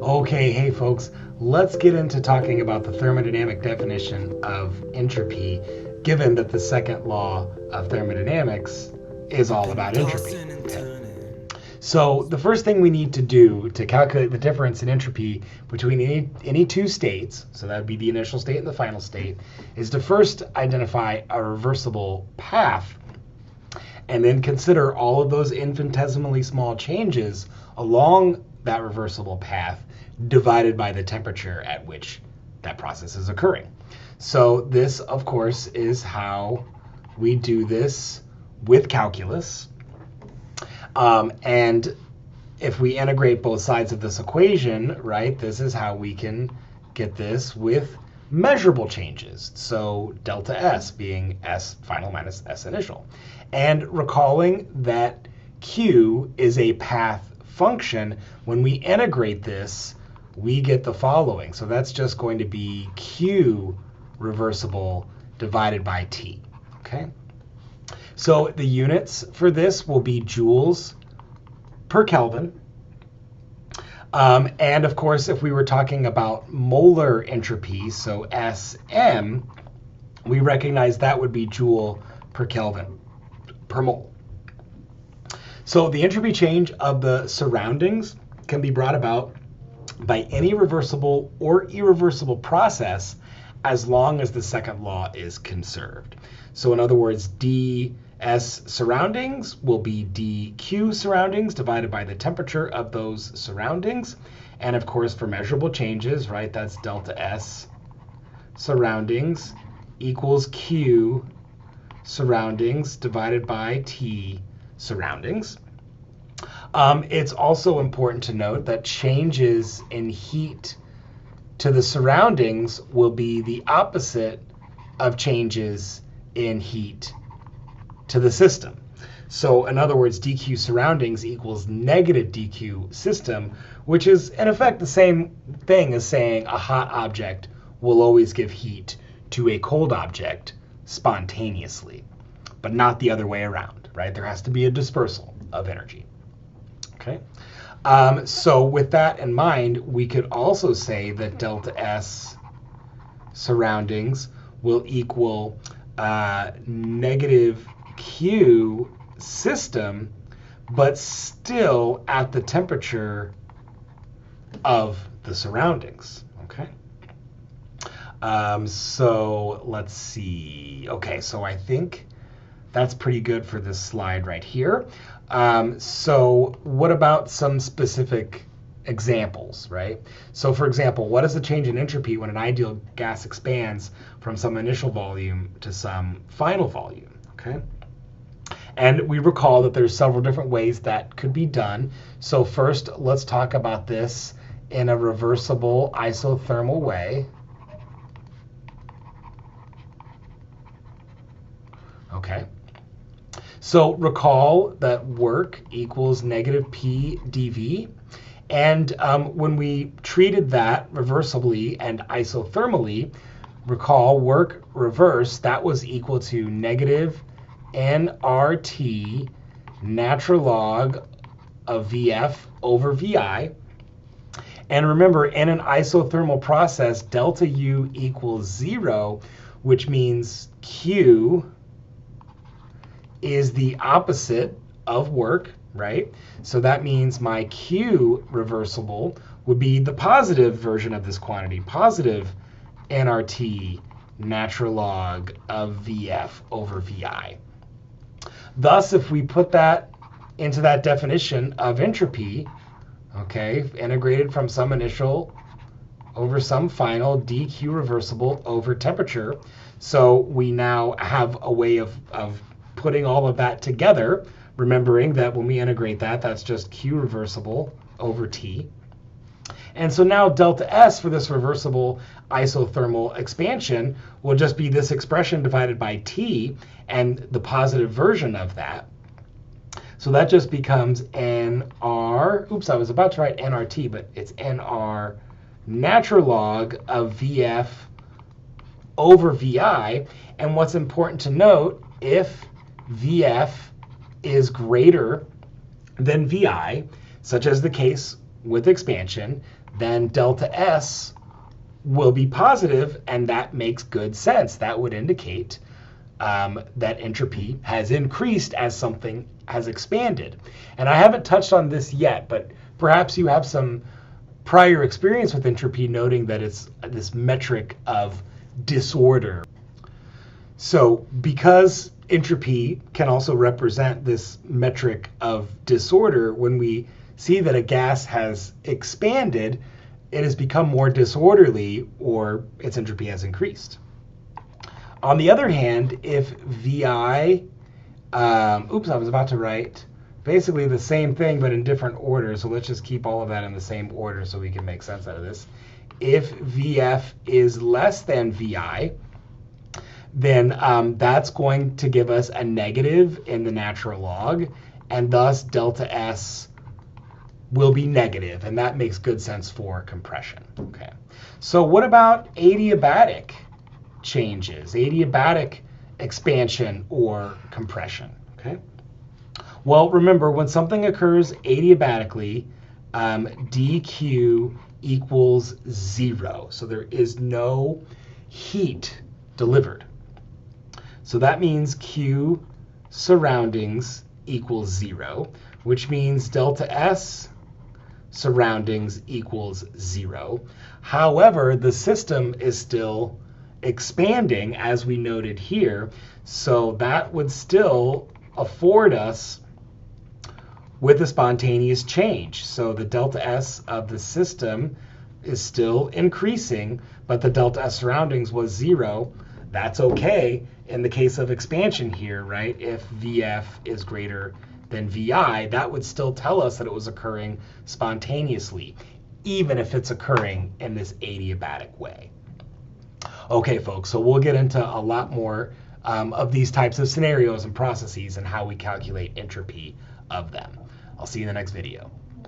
Okay, hey folks, let's get into talking about the thermodynamic definition of entropy, given that the second law of thermodynamics is all about entropy. Okay. So the first thing we need to do to calculate the difference in entropy between any two states, so that would be the initial state and the final state, is to first identify a reversible path and then consider all of those infinitesimally small changes along that reversible path divided by the temperature at which that process is occurring. So this, of course, is how we do this with calculus. And if we integrate both sides of this equation, right, this is how we can get this with measurable changes. So delta S being S final minus S initial. And recalling that Q is a path function, when we integrate this, we get the following. So that's just going to be Q reversible divided by T, okay? So the units for this will be joules per Kelvin. And of course, if we were talking about molar entropy, so Sm, we recognize that would be joule per Kelvin per mole. So the entropy change of the surroundings can be brought about by any reversible or irreversible process as long as the second law is conserved. So in other words, ds surroundings will be dq surroundings divided by the temperature of those surroundings. And of course, for measurable changes, right, that's delta S surroundings equals q surroundings divided by T surroundings. It's also important to note that changes in heat to the surroundings will be the opposite of changes in heat to the system. So in other words, dq surroundings equals negative dq system, which is in effect the same thing as saying a hot object will always give heat to a cold object spontaneously, but not the other way around, right? There has to be a dispersal of energy, okay? So with that in mind, we could also say that delta S surroundings will equal negative Q system, but still at the temperature of the surroundings, okay? So let's see. Okay, so I think that's pretty good for this slide right here. So what about some specific examples, right? So for example, what is the change in entropy when an ideal gas expands from some initial volume to some final volume, okay? And we recall that there's several different ways that could be done. So first, let's talk about this in a reversible isothermal way. Okay. So recall that work equals negative P dV. And when we treated that reversibly and isothermally, recall work reversed, that was equal to negative nRT natural log of VF over VI. And remember, in an isothermal process, delta U equals 0, which means Q is the opposite of work, right? So that means my Q reversible would be the positive version of this quantity, positive nRT natural log of VF over VI. Thus, if we put that into that definition of entropy, okay, integrated from some initial over some final, dq reversible over temperature, so we now have a way of putting all of that together, remembering that when we integrate that, that's just Q reversible over T. And so now delta S for this reversible isothermal expansion will just be this expression divided by T and the positive version of that. So that just becomes NR, oops, I was about to write nRT, but it's NR natural log of VF over VI. And what's important to note, if VF is greater than VI, such as the case with expansion, then delta S will be positive, and that makes good sense. That would indicate that entropy has increased as something has expanded. And I haven't touched on this yet, but perhaps you have some prior experience with entropy, noting that it's this metric of disorder. So because entropy can also represent this metric of disorder, when we see that a gas has expanded, it has become more disorderly, or its entropy has increased. On the other hand, if VI, I was about to write basically the same thing but in different order, so let's just keep all of that in the same order so we can make sense out of this. If VF is less than VI, then that's going to give us a negative in the natural log, and thus delta S will be negative, and that makes good sense for compression. Okay. So what about adiabatic changes, adiabatic expansion or compression? Okay. Well, remember, when something occurs adiabatically, dq equals 0. So there is no heat delivered. So that means Q surroundings equals 0, which means delta S surroundings equals 0. However, the system is still expanding, as we noted here, so that would still afford us with a spontaneous change. So the delta S of the system is still increasing, but the delta S surroundings was 0. That's okay in the case of expansion here, right? If VF is greater than VI, that would still tell us that it was occurring spontaneously, even if it's occurring in this adiabatic way. Okay, folks, so we'll get into a lot more of these types of scenarios and processes and how we calculate entropy of them. I'll see you in the next video.